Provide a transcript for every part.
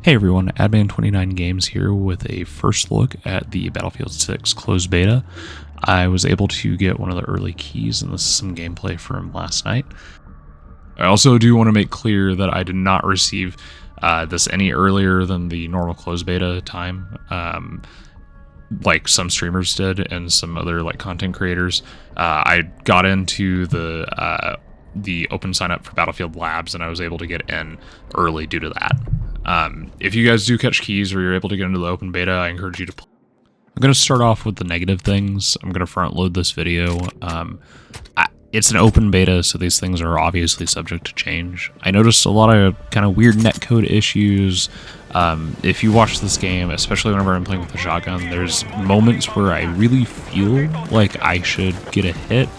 Hey everyone, Adman29 Games here with a first look at the Battlefield 6 closed beta. I was able to get one of the early keys, and this is some gameplay from last night. I also do want to make clear that I did not receive this any earlier than the normal closed beta time, like some streamers did and some other content creators. I got into the open sign up for Battlefield Labs, and I was able to get in early due to that. If you guys do catch keys or you're able to get into the open beta, I encourage you to play. I'm going to start off with the negative things. I'm going to front load this video. It's an open beta, so these things are obviously subject to change. I noticed a lot of kind of weird netcode issues. If you watch this game, especially whenever I'm playing with a shotgun, there's moments where I really feel like I should get a hit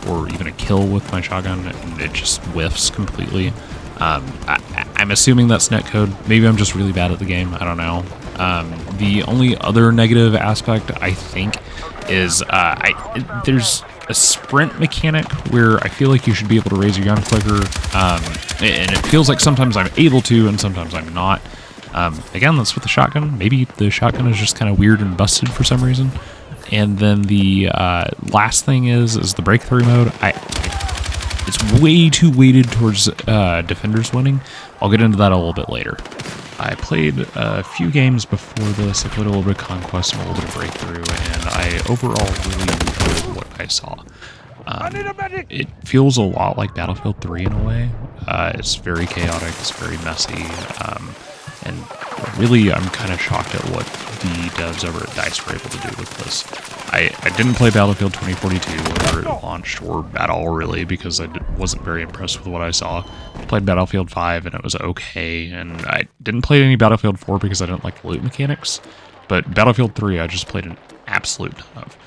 or even a kill with my shotgun, and it just whiffs completely. I'm assuming that's netcode. Maybe I'm just really bad at the game. I don't know. The only other negative aspect, I think, is there's a sprint mechanic where I feel like you should be able to raise your gun quicker, and it feels like sometimes I'm able to and sometimes I'm not. Again, that's with the shotgun. Maybe the shotgun is just kind of weird and busted for some reason. And then the last thing is the breakthrough mode. It's way too weighted towards defenders winning. I'll get into that a little bit later. I played a few games before this. I played a little bit of Conquest and a little bit of Breakthrough, and I overall really enjoyed what I saw. It feels a lot like Battlefield 3 in a way. It's very chaotic, it's very messy, and really I'm kind of shocked at what the devs over at DICE were able to do with this. I didn't play Battlefield 2042 whenever it launched, or at all really, because I wasn't very impressed with what I saw. I played Battlefield 5 and it was okay, and I didn't play any Battlefield 4 because I didn't like the loot mechanics, but Battlefield 3 I just played an absolute ton of.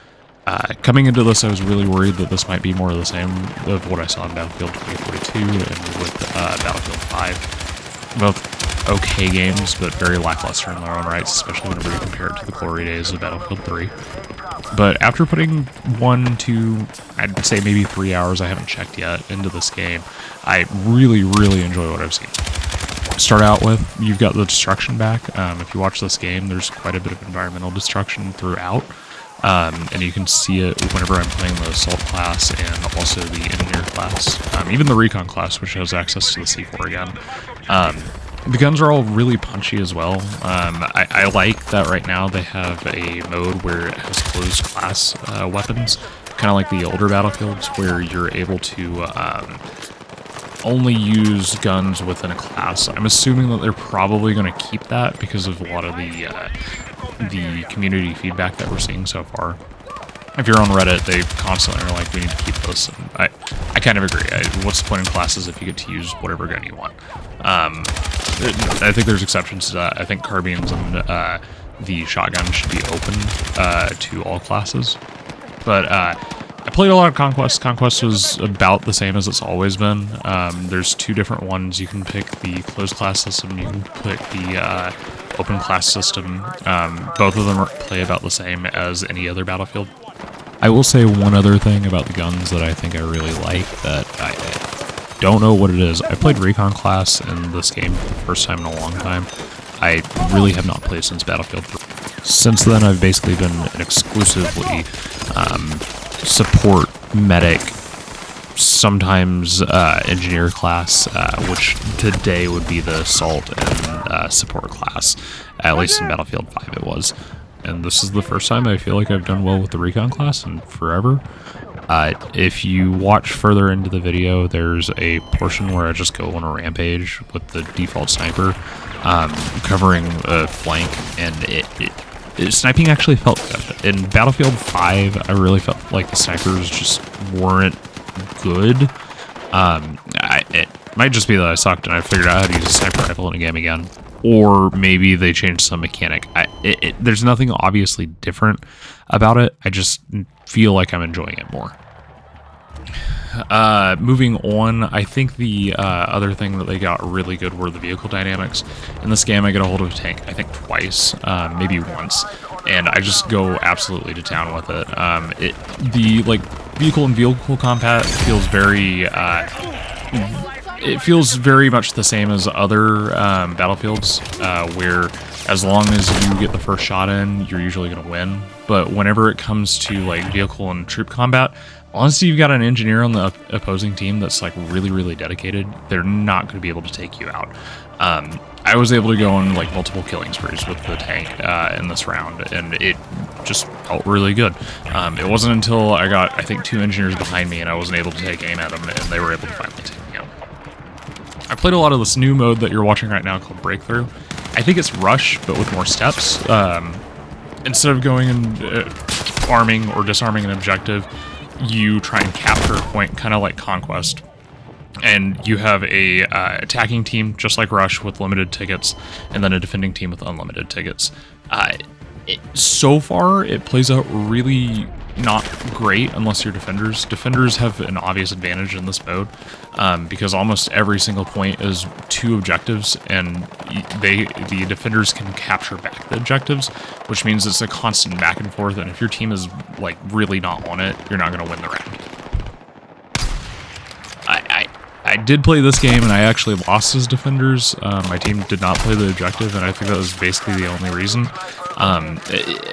Coming into this, I was really worried that this might be more of the same of what I saw in Battlefield 2042 and with Battlefield 5. Both okay games, but very lackluster in their own rights, especially whenever you compare it to the glory days of Battlefield 3. But after putting 1 to, I'd say maybe 3 hours, I haven't checked yet, into this game, I really enjoy what I've seen. Start out with, you've got the destruction back. If you watch this game, there's quite a bit of environmental destruction throughout. And you can see it whenever I'm playing the Assault class and also the Engineer class. Even the Recon class, which has access to the C4 again. The guns are all really punchy as well. I like that right now they have a mode where it has closed class weapons, kind of like the older Battlefields, where you're able to only use guns within a class. I'm assuming that they're probably going to keep that because of a lot of the community feedback that we're seeing so far. If you're on Reddit, they constantly are like, we need to keep this. And I kind of agree. What's the point in classes if you get to use whatever gun you want? I think there's exceptions to that. I think carbines and the shotgun should be open to all classes. But I played a lot of Conquest. Conquest was about the same as it's always been. There's two different ones. You can pick the closed class system. You can pick the open class system. Both of them play about the same as any other Battlefield. I will say one other thing about the guns that I think I really like that I don't know what it is. I played Recon class in this game for the first time in a long time. I really have not played since Battlefield 3. Since then, I've basically been an exclusively support, medic, sometimes engineer class, which today would be the assault and support class. At least in Battlefield 5 it was. And this is the first time I feel like I've done well with the Recon class in forever. If you watch further into the video, there's a portion where I just go on a rampage with the default sniper, covering a flank, and sniping actually felt good. In Battlefield 5, I really felt like the snipers just weren't good. It might just be that I sucked and I figured out how to use a sniper rifle in a game again. Or maybe they changed some mechanic. There's nothing obviously different about it. I just feel like I'm enjoying it more. Moving on, I think the other thing that they got really good were the vehicle dynamics. In this game, I get a hold of a tank, I think twice, maybe once, and I just go absolutely to town with it. The vehicle and vehicle combat feels very it feels very much the same as other Battlefields, where as long as you get the first shot in, you're usually going to win. But whenever it comes to like vehicle and troop combat, honestly, you've got an engineer on the opposing team that's like really dedicated, they're not going to be able to take you out. I was able to go on like multiple killing sprees with the tank in this round, and it just felt really good. It wasn't until I got, I think, 2 engineers behind me and I wasn't able to take aim at them, and they were able to finally take me out. I played a lot of this new mode that you're watching right now called Breakthrough. I think it's Rush, but with more steps. Instead of going and arming or disarming an objective, you try and capture a point, kind of like Conquest. And you have a attacking team, just like Rush, with limited tickets, and then a defending team with unlimited tickets. So far, it plays out really not great unless you're defenders. Defenders have an obvious advantage in this mode because almost every single point is 2 objectives, and the defenders can capture back the objectives, which means it's a constant back and forth. And if your team is like really not on it, you're not going to win the round. I did play this game and I actually lost as defenders. My team did not play the objective, and I think that was basically the only reason.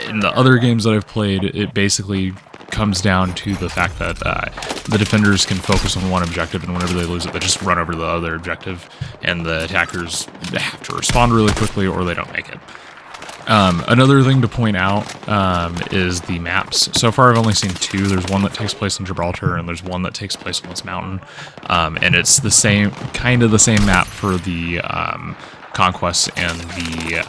In the other games that I've played, it basically comes down to the fact that the defenders can focus on one objective, and whenever they lose it, they just run over to the other objective, and the attackers have to respond really quickly or they don't make it. Another thing to point out is the maps. So far I've only seen 2. There's one that takes place in Gibraltar, and there's one that takes place on this mountain. And it's the same, kind of the same map for the Conquest and the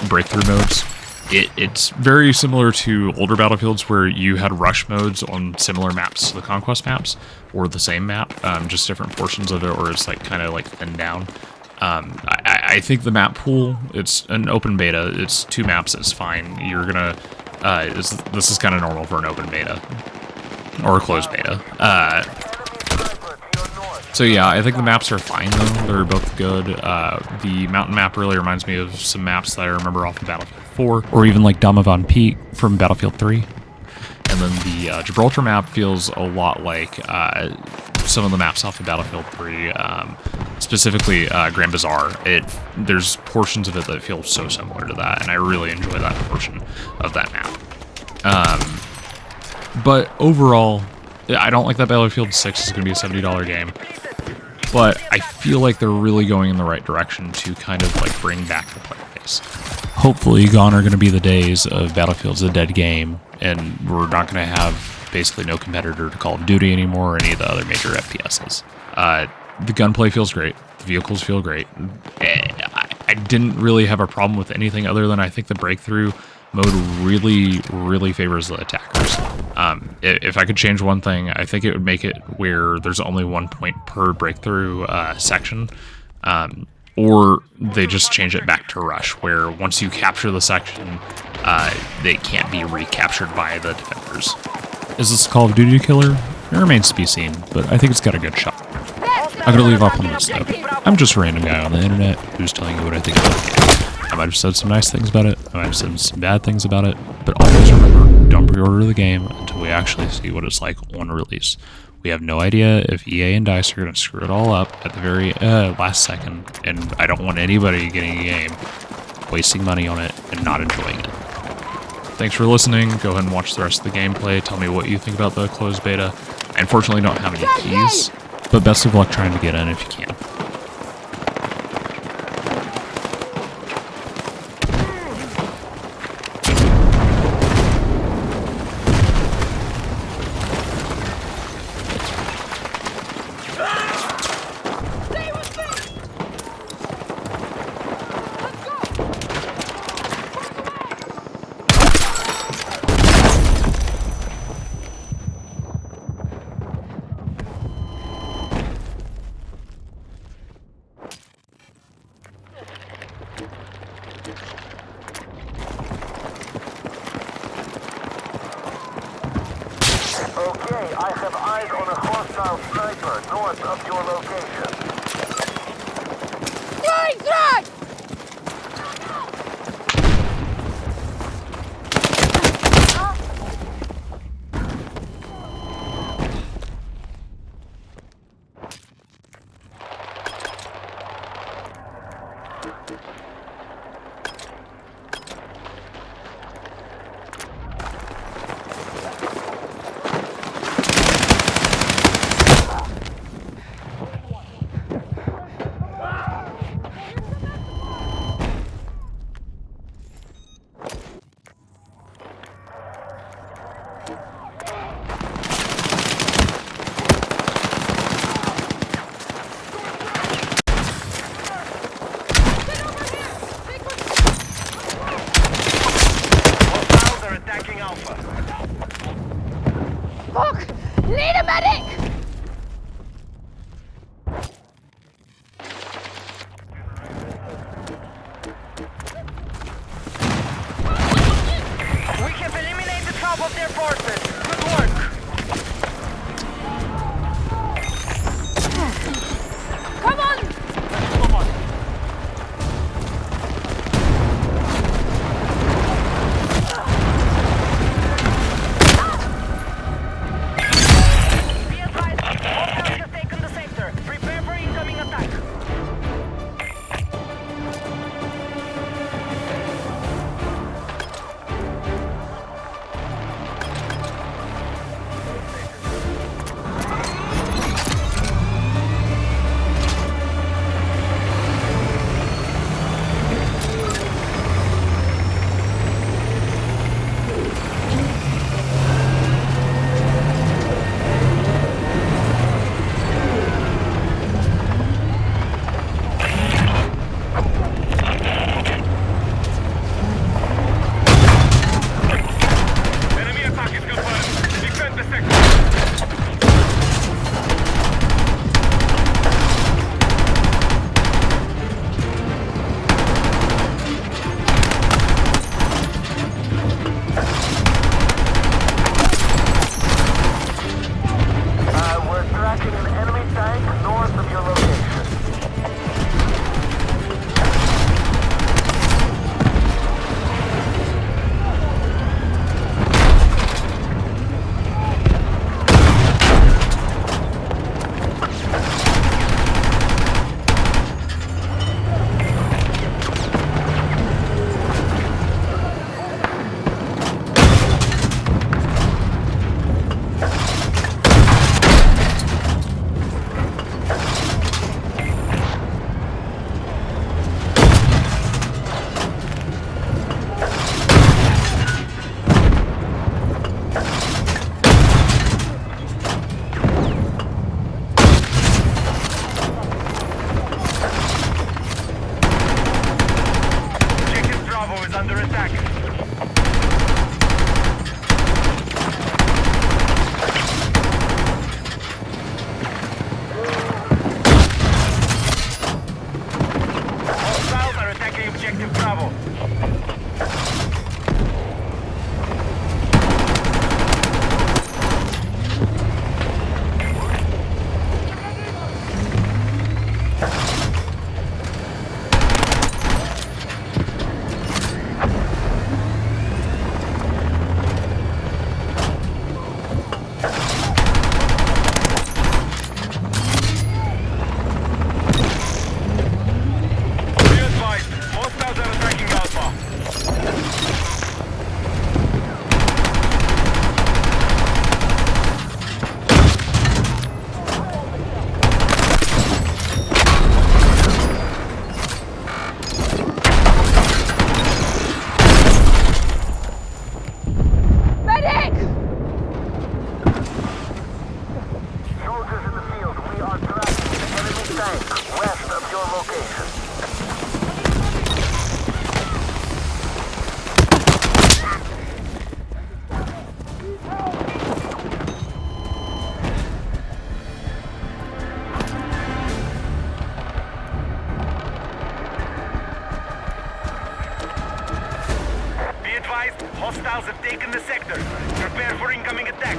Breakthrough modes. It's very similar to older Battlefields where you had rush modes on similar maps to the Conquest maps, or the same map, just different portions of it, or it's like kind of like thinned down. I think the map pool, it's an open beta, it's 2 maps, it's fine. You're gonna, this is kind of normal for an open beta, or a closed beta. So yeah, I think the maps are fine though, they're both good. The mountain map really reminds me of some maps that I remember off of Battlefield 4, or even like Damavand Peak from Battlefield 3. And then the Gibraltar map feels a lot like some of the maps off of Battlefield 3, specifically Grand Bazaar. There's portions of it that feel so similar to that, and I really enjoy that portion of that map. But overall, I don't like that Battlefield 6 is going to be a $70 game, but I feel like they're really going in the right direction to kind of like bring back the player base. Hopefully gone are going to be the days of Battlefield's a dead game, and we're not going to have basically no competitor to Call of Duty anymore or any of the other major FPSs. The gunplay feels great. The vehicles feel great. I didn't really have a problem with anything other than I think the Breakthrough mode really favors the attackers. If I could change one thing, I think it would make it where there's only 1 point per Breakthrough section. Or they just change it back to Rush, where once you capture the section, they can't be recaptured by the defenders. Is this a Call of Duty killer? It remains to be seen, but I think it's got a good shot. I'm gonna leave off on this note. I'm just a random guy on the internet who's telling you what I think about the game. I might have said some nice things about it, I might have said some bad things about it, but always remember, don't pre-order the game until we actually see what it's like on release. We have no idea if EA and DICE are going to screw it all up at the very last second, and I don't want anybody getting a game, wasting money on it, and not enjoying it. Thanks for listening. Go ahead and watch the rest of the gameplay. Tell me what you think about the closed beta. I unfortunately don't have any keys, but best of luck trying to get in if you can. Okay, I have eyes on a hostile sniper north of your location. Right! Hostiles are attacking Alpha. Fuck! Need a medic! We have eliminated half of their forces. Good work. Come on! Be advised, hostiles have taken the sector. Prepare for incoming attack. Enemy attack is confirmed. Defend the sector. We're tracking an enemy tank north of your location. Objective Bravo is under attack. Hostiles are attacking Objective Bravo. Be advised, hostiles are attacking Alpha. Medic! Soldiers in the field, we are tracking an enemy tank west of your location. Be advised, hostiles have taken the sector. Prepare for incoming attack.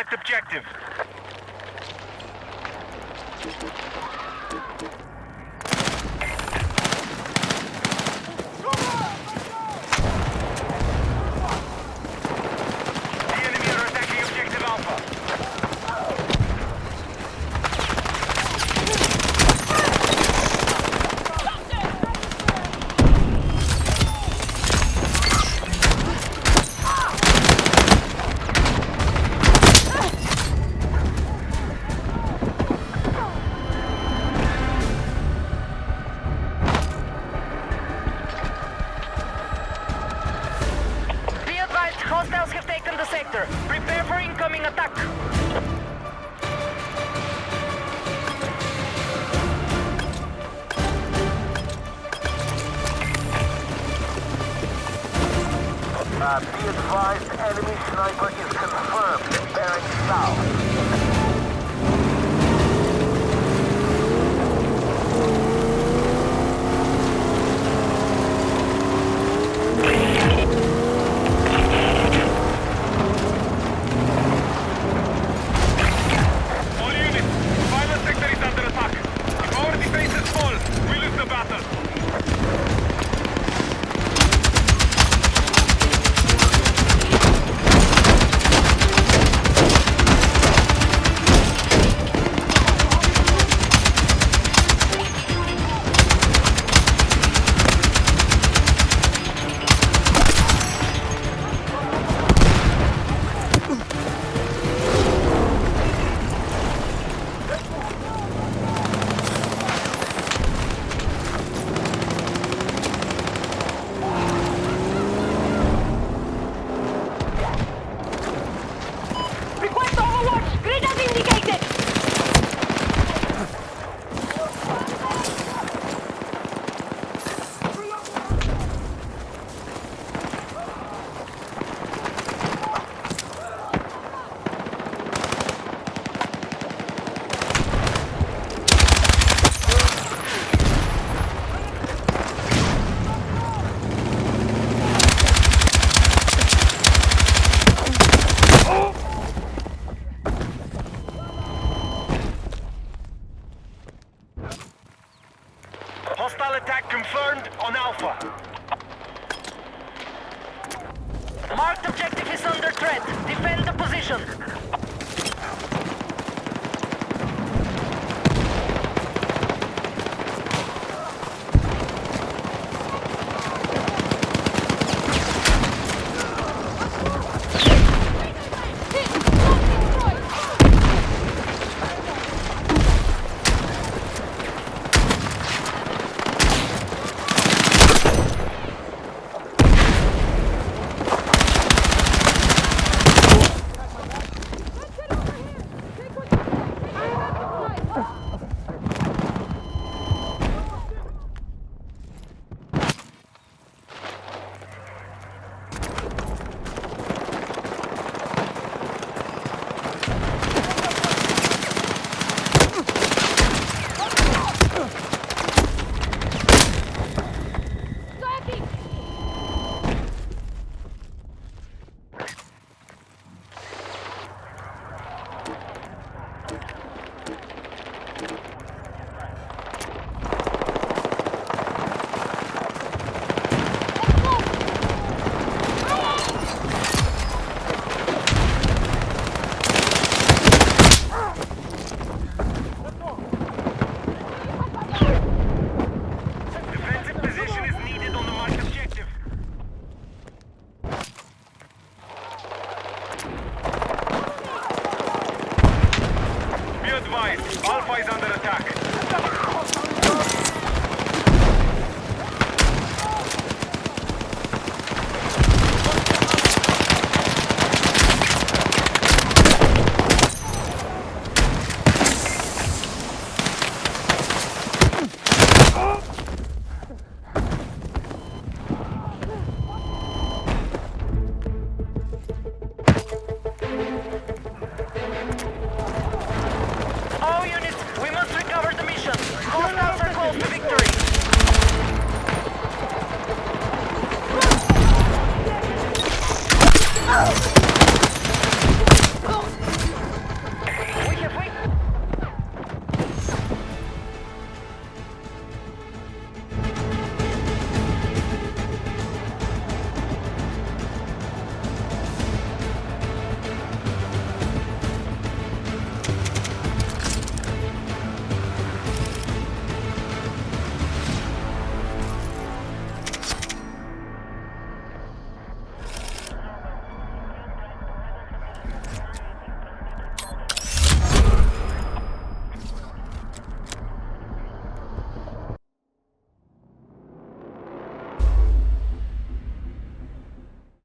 marked objective. The enemy are attacking objective Alpha. Be advised, hostiles have taken the sector. Prepare for incoming attack. Be advised, enemy sniper is confirmed. Bearing south. All units, pilot sector is under attack. If our defenses fall, we lose the battle. Request overwatch! Grid as indicated! Hostile attack confirmed on Alpha. Marked objective is under threat. Defend the position. Alpha is under attack. All units, we must recover the mission. Hostiles are close to victory.